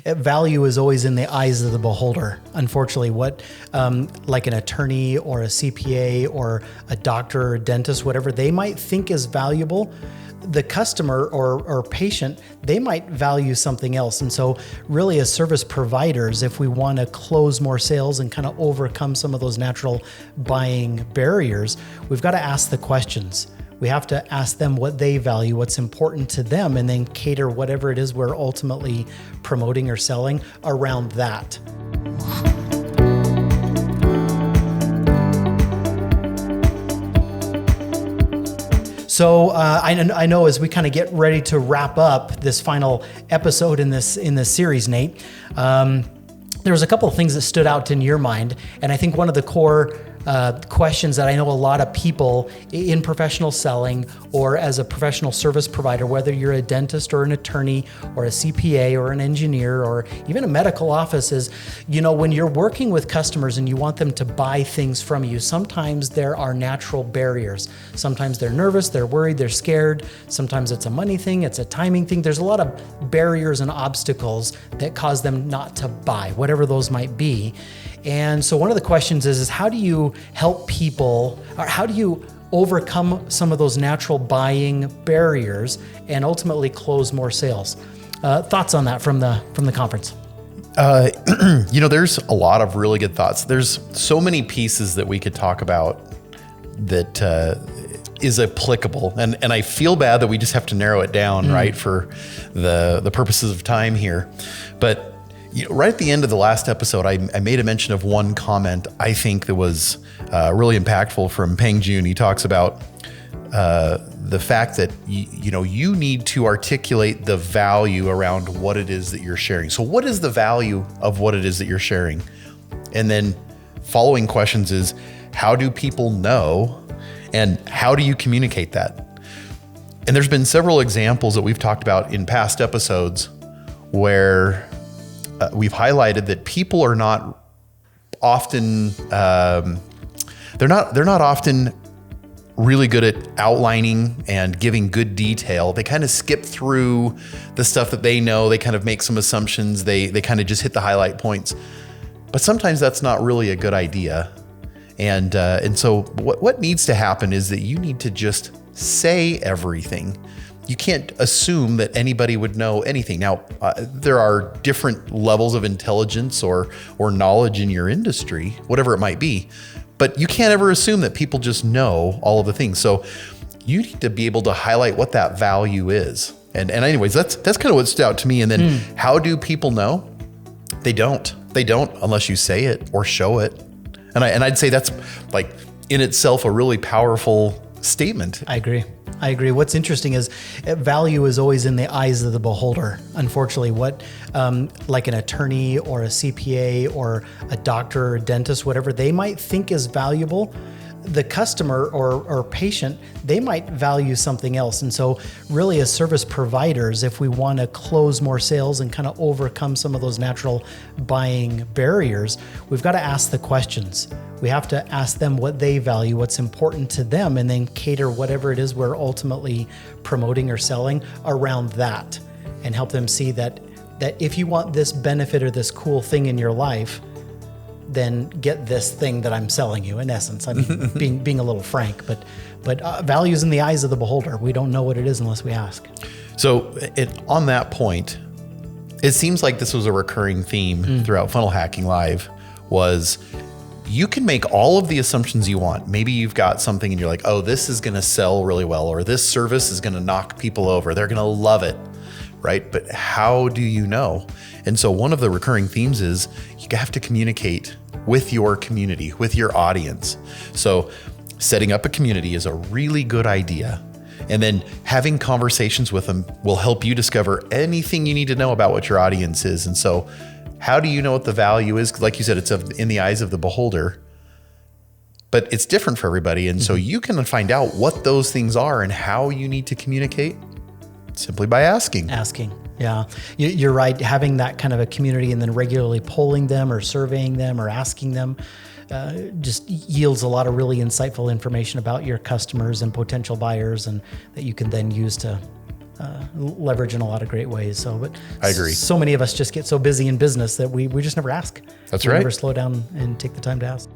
value is always in the eyes of the beholder. Unfortunately, what like an attorney or a CPA or a doctor or a dentist, whatever they might think is valuable, the customer or patient, they might value something else. And so really as service providers, if we want to close more sales and kind of overcome some of those natural buying barriers, we've got to ask the questions. We have to ask them what they value, what's important to them, and then cater whatever it is we're ultimately promoting or selling around that. So I know as we kind of get ready to wrap up this final episode in this series, Nate, there was a couple of things that stood out in your mind, and I think one of the core questions that I know a lot of people in professional selling or as a professional service provider, whether you're a dentist or an attorney or a CPA or an engineer or even a medical office, is, when you're working with customers and you want them to buy things from you, sometimes there are natural barriers. Sometimes they're nervous, they're worried, they're scared. Sometimes it's a money thing, it's a timing thing. There's a lot of barriers and obstacles that cause them not to buy, whatever those might be. And so one of the questions is how do you help people, or how do you overcome some of those natural buying barriers and ultimately close more sales? Thoughts on that from the conference? There's a lot of really good thoughts. There's so many pieces that we could talk about that is applicable. And I feel bad that we just have to narrow it down, right, for the purposes of time here. But right at the end of the last episode, I made a mention of one comment I think that was really impactful from Peng Joon. He talks about the fact that you need to articulate the value around what it is that you're sharing. So what is the value of what it is that you're sharing? And then following questions is, how do people know, and how do you communicate that? And there's been several examples that we've talked about in past episodes where we've highlighted that people are not often, they're not often really good at outlining and giving good detail. They kind of skip through the stuff that they know. They kind of make some assumptions. They kind of just hit the highlight points. But sometimes that's not really a good idea. And so what needs to happen is that you need to just say everything. You can't assume that anybody would know anything. Now, there are different levels of intelligence or knowledge in your industry, whatever it might be, but you can't ever assume that people just know all of the things. So you need to be able to highlight what that value is. And anyways, that's kind of what stood out to me. And then how do people know? They don't unless you say it or show it. And I'd say that's like in itself a really powerful statement. I agree. What's interesting is value is always in the eyes of the beholder. Unfortunately, what like an attorney or a CPA or a doctor or a dentist, whatever they might think is valuable, the customer or patient, they might value something else. And so really as service providers, if we want to close more sales and kind of overcome some of those natural buying barriers, we've got to ask the questions. We have to ask them what they value, what's important to them, and then cater whatever it is we're ultimately promoting or selling around that, and help them see that if you want this benefit or this cool thing in your life, then get this thing that I'm selling you. In essence, I mean, being a little frank, but value's in the eyes of the beholder. We don't know what it is unless we ask. So on that point, it seems like this was a recurring theme throughout Funnel Hacking Live. Was you can make all of the assumptions you want. Maybe you've got something and you're like, oh, this is going to sell really well, or this service is going to knock people over. They're going to love it, right? But how do you know? And so one of the recurring themes is you have to communicate with your community, with your audience. So setting up a community is a really good idea. And then having conversations with them will help you discover anything you need to know about what your audience is. And so how do you know what the value is? Like you said, it's in the eyes of the beholder, but it's different for everybody. And so you can find out what those things are and how you need to communicate simply by asking. Yeah, you're right. Having that kind of a community and then regularly polling them or surveying them or asking them just yields a lot of really insightful information about your customers and potential buyers, and that you can then use to leverage in a lot of great ways. So, but I agree. So many of us just get so busy in business that we just never ask. That's we right. never slow down and take the time to ask.